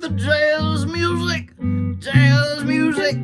the jazz music. Jazz music.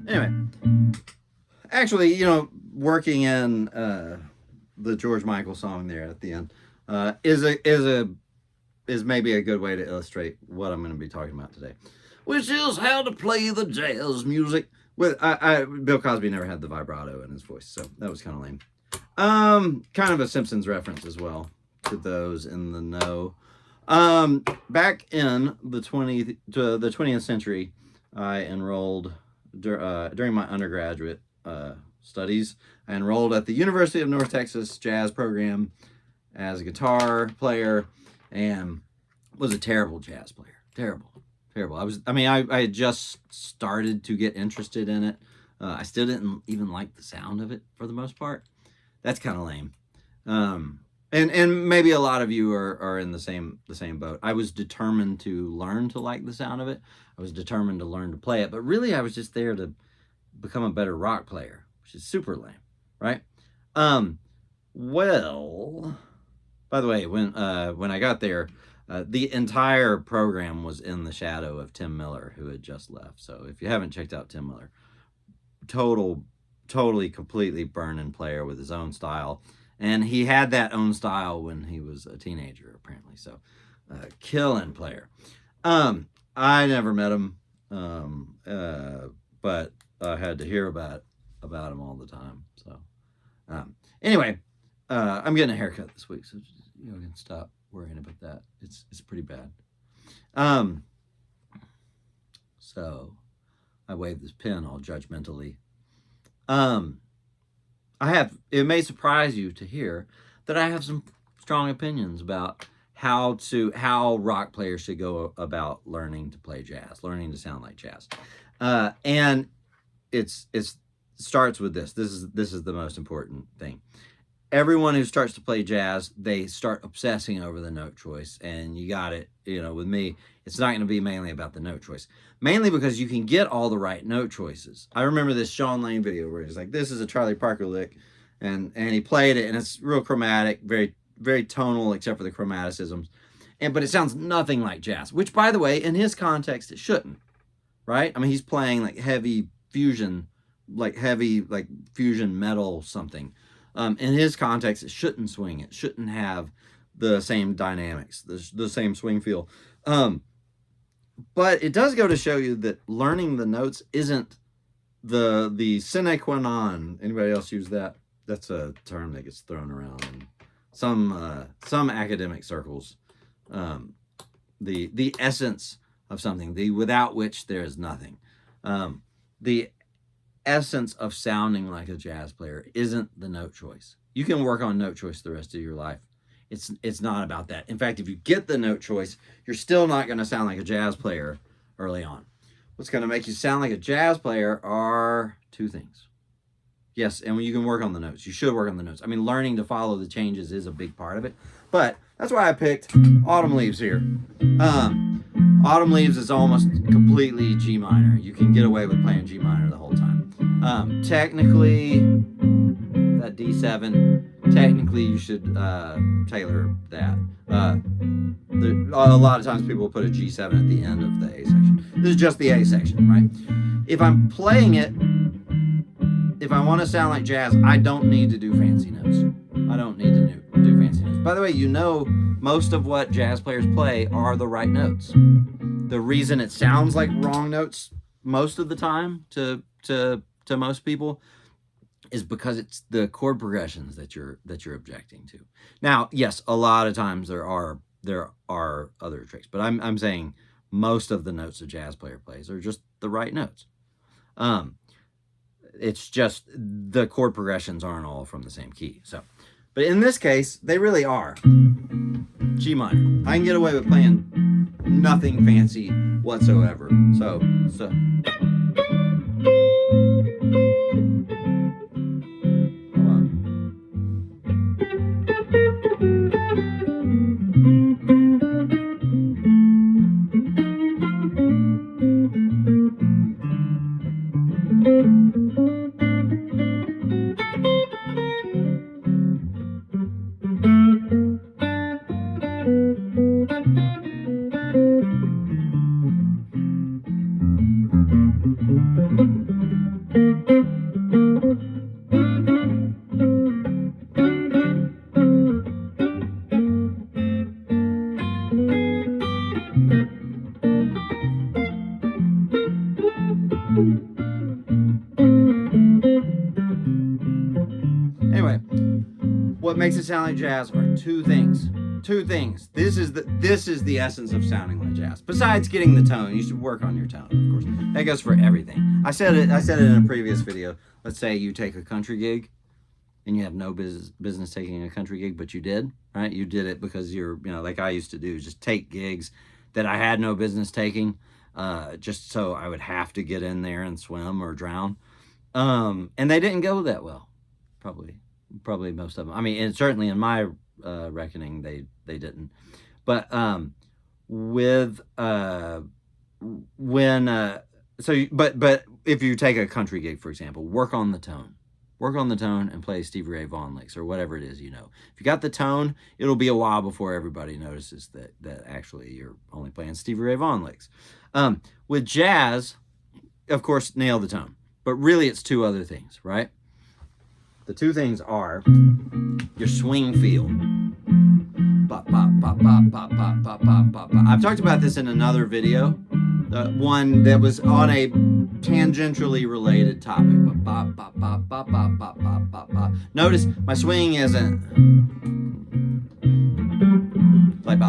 Anyway, actually, working in the George Michael song there at the end is maybe a good way to illustrate what I'm going to be talking about today, which is how to play the jazz music. With Bill Cosby never had the vibrato in his voice, so that was kind of lame. Kind of a Simpsons reference as well to those in the know. Back in the 20th century, I enrolled during my undergraduate studies. I enrolled at the University of North Texas jazz program as a guitar player, and was a terrible jazz player. Terrible. I had just started to get interested in it. I still didn't even like the sound of it for the most part. That's kind of lame. And maybe a lot of you are in the same boat. I was determined to learn to like the sound of it. I was determined to learn to play it, but really I was just there to become a better rock player, which is super lame, right? Well, by the way, when I got there, the entire program was in the shadow of Tim Miller, who had just left. So if you haven't checked out Tim Miller, totally, completely burning player with his own style. And he had that own style when he was a teenager, apparently. So, killing player. I never met him, but I had to hear about him all the time. So, anyway, I'm getting a haircut this week, so you can stop worrying about that. It's pretty bad. So I wave this pen all judgmentally. It may surprise you to hear that I have some strong opinions about how rock players should go about learning to play jazz, learning to sound like jazz. And it starts with this. This is the most important thing. Everyone who starts to play jazz, they start obsessing over the note choice, and you got it. With me, it's not going to be mainly about the note choice, mainly because you can get all the right note choices. I remember this Sean Lane video where he's like, "This is a Charlie Parker lick," and he played it, and it's real chromatic, very very tonal, except for the chromaticisms, but it sounds nothing like jazz. Which, by the way, in his context, it shouldn't, right? I mean, he's playing like heavy fusion metal something. In his context, it shouldn't swing. It shouldn't have the same dynamics, the same swing feel. But it does go to show you that learning the notes isn't the sine qua non. Anybody else use that? That's a term that gets thrown around in some academic circles. The essence of something, the without which there is nothing. The essence of sounding like a jazz player isn't the note choice. You can work on note choice the rest of your life. It's not about that. In fact, if you get the note choice, you're still not going to sound like a jazz player early on. What's going to make you sound like a jazz player are two things. Yes, and you can work on the notes. You should work on the notes. I mean, learning to follow the changes is a big part of it. But that's why I picked Autumn Leaves here. Autumn Leaves is almost completely G minor. You can get away with playing G minor the whole time. Technically, that D7, technically you should tailor that. A lot of times people put a G7 at the end of the A section. This is just the A section, right? If I'm playing it, if I want to sound like jazz, I don't need to do fancy notes. I don't need to do fancy notes. By the way, most of what jazz players play are the right notes. The reason it sounds like wrong notes most of the time to most people is because it's the chord progressions that you're objecting to. Now, yes, a lot of times there are other tricks, but I'm saying most of the notes a jazz player plays are just the right notes. It's just the chord progressions aren't all from the same key. So But in this case, they really are G minor. I can get away with playing nothing fancy whatsoever. So. Hold on. Anyway, what makes it sound like jazz are two things. Two things. This is the essence of sounding like jazz. Besides getting the tone, you should work on your tone, of course. That goes for everything. I said it in a previous video. Let's say you take a country gig and you have no business taking a country gig, but you did, right? You did it because you're, like I used to do, just take gigs that I had no business taking, just so I would have to get in there and swim or drown. And they didn't go that well, probably most of them. I mean, and certainly in my reckoning, they didn't. But but if you take a country gig, for example, work on the tone and play Stevie Ray Vaughan licks or whatever it is. If you got the tone, it'll be a while before everybody notices that actually you're only playing Stevie Ray Vaughan licks. With jazz, of course, nail the tone, but really it's two other things, right? The two things are your swing feel. I've talked about this in another video, one that was on a tangentially related topic. Notice my swing isn't like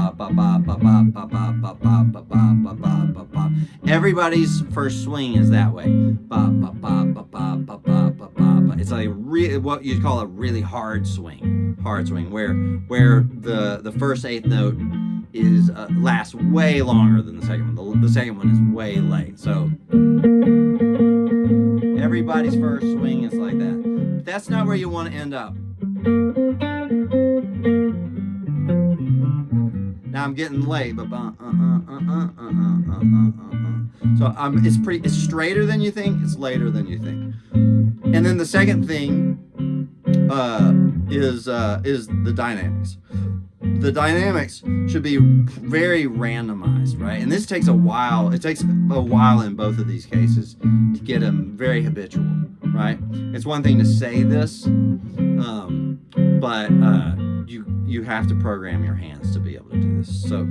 everybody's first swing is that way. It's like what you'd call a really hard swing, where the first eighth note is lasts way longer than the second one. The second one is way late. So everybody's first swing is like that. But that's not where you want to end up. Now I'm getting late, but so it's straighter than you think. It's later than you think. And then the second thing is the dynamics. The dynamics should be very randomized, right? And this takes a while. It takes a while in both of these cases to get them very habitual, right? It's one thing to say this, but you have to program your hands to be able to do this. So.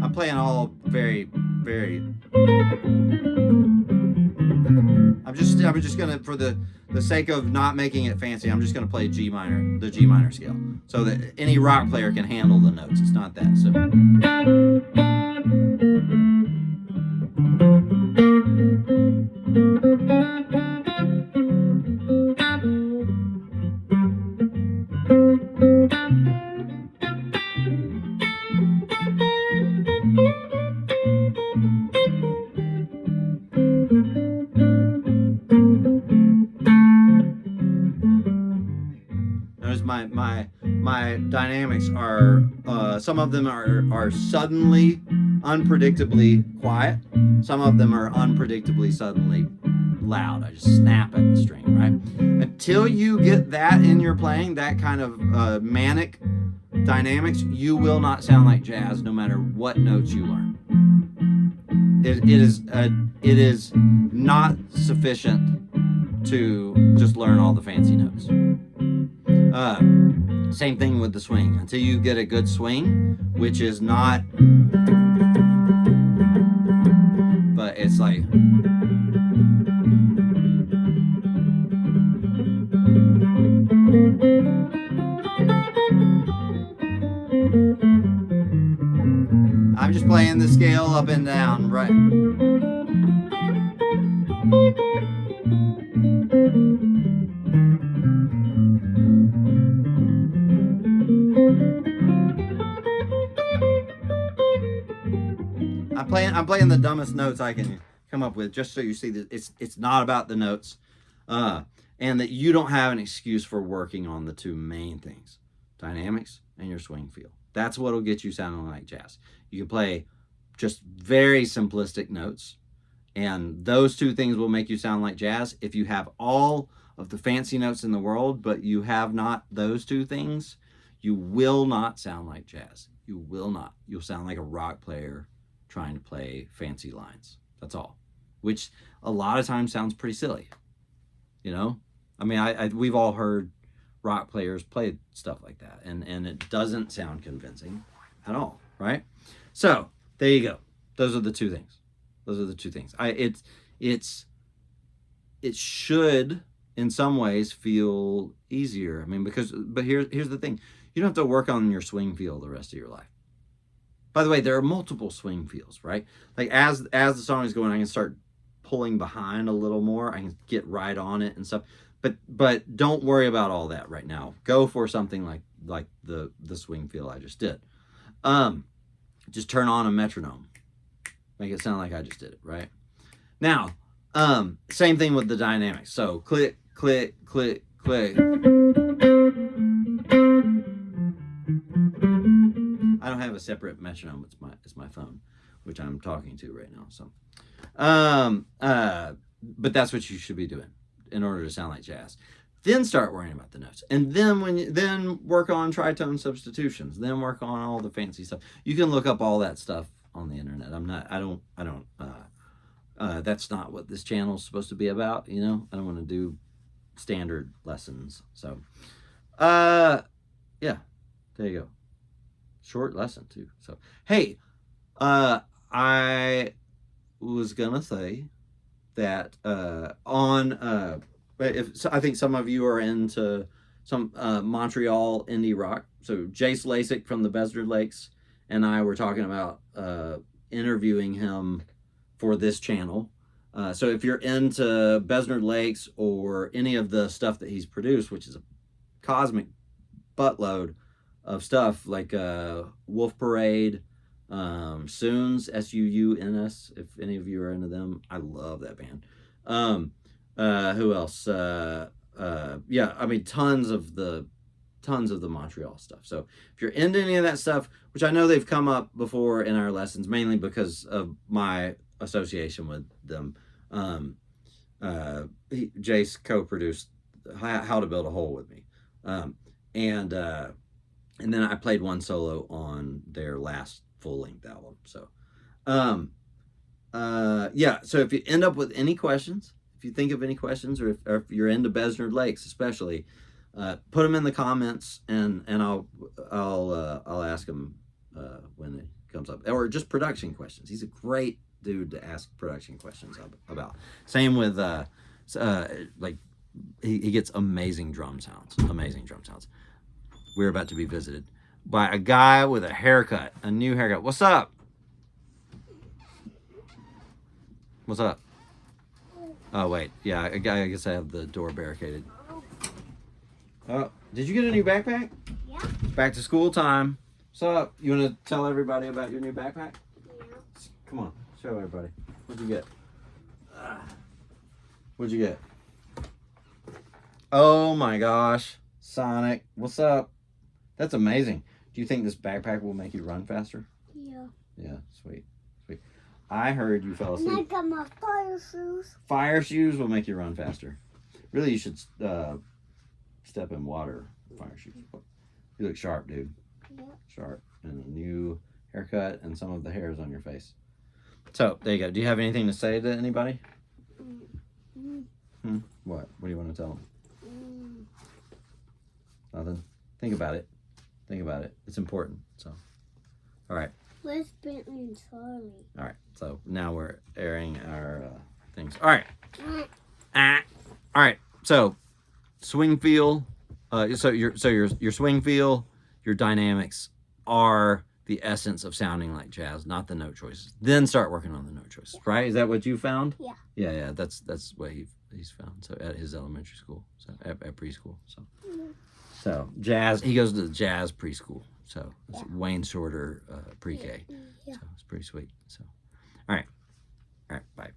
I'm playing all very, very. I'm just gonna, for the sake of not making it fancy, I'm just gonna play the G minor scale, so that any rock player can handle the notes. It's not that so. My dynamics are some of them are suddenly unpredictably quiet. Some of them are unpredictably suddenly loud. I just snap at the string, right? Until you get that in your playing, that kind of manic dynamics, you will not sound like jazz no matter what notes you learn. It is not sufficient to just learn all the fancy notes. Same thing with the swing. Until you get a good swing, which is not, but it's like, I'm just playing the scale up and down, right? I'm playing the dumbest notes I can come up with, just so you see that it's not about the notes, and that you don't have an excuse for working on the two main things: dynamics and your swing feel. That's what'll get you sounding like jazz. You can play just very simplistic notes, and those two things will make you sound like jazz. If you have all of the fancy notes in the world, but you have not those two things, you will not sound like jazz. You will not. You'll sound like a rock player trying to play fancy lines. That's all. Which a lot of times sounds pretty silly. You know? I mean, we've all heard rock players play stuff like that, and it doesn't sound convincing at all, right? So, there you go. Those are the two things. Those are the two things. It should in some ways feel easier. I mean, but here's the thing. You don't have to work on your swing feel the rest of your life. By the way, there are multiple swing feels, right? Like as the song is going, I can start pulling behind a little more. I can get right on it and stuff. But don't worry about all that right now. Go for something like the swing feel I just did. Just turn on a metronome. Make it sound like I just did it, right? Now, same thing with the dynamics. So click, click, click, click. I don't have a separate metronome. It's my phone, which I'm talking to right now. So, but that's what you should be doing in order to sound like jazz. Then start worrying about the notes, and then work on tritone substitutions. Then work on all the fancy stuff. You can look up all that stuff on the internet. That's not what this channel is supposed to be about. You know, I don't want to do standard lessons. So, yeah, there you go. Short lesson too. So, hey, I was gonna say that I think some of you are into some Montreal indie rock. So Jace Lasik from the Besnard Lakes and I were talking about interviewing him for this channel. So if you're into Besnard Lakes or any of the stuff that he's produced, which is a cosmic buttload of stuff like Wolf Parade, Soons, Suuns, if any of you are into them. I love that band. Who else? Yeah, I mean tons of the Montreal stuff. So if you're into any of that stuff, which I know they've come up before in our lessons, mainly because of my association with them. Jace co-produced How to Build a Hole with me. And then I played one solo on their last full-length album. So, yeah. So if you end up with any questions, if you think of any questions, or if you're into Besnard Lakes, especially, put them in the comments, and I'll ask him when it comes up, or just production questions. He's a great dude to ask production questions about. Same with like he gets amazing drum sounds. We're about to be visited by a guy with a haircut, a new haircut. What's up? What's up? Oh, wait. Yeah, I guess I have the door barricaded. Oh, did you get a new backpack? Yeah. Back to school time. What's up? You want to tell everybody about your new backpack? Yeah. Come on, show everybody. What'd you get? What'd you get? Oh my gosh. Sonic, what's up? That's amazing. Do you think this backpack will make you run faster? Yeah. Yeah, sweet. I heard you fell And I asleep. got my fire shoes. Fire shoes will make you run faster. Really, you should step in water. Fire shoes. You look sharp, dude. Yeah. Sharp. And a new haircut and some of the hairs on your face. So, there you go. Do you have anything to say to anybody? What? What do you want to tell them? Nothing? Think about it. It's important. So, all right. Where's Bentley and Charlie? All right. So now we're airing our things. All right. All right. So swing feel. So your swing feel, your dynamics are the essence of sounding like jazz, not the note choices. Then start working on the note choices. Right? Is that what you found? Yeah. Yeah. That's what he's found. So at his elementary school, so at preschool. So jazz. He goes to the jazz preschool. So it's Wayne Shorter pre-K. Yeah. So it's pretty sweet. So all right, bye.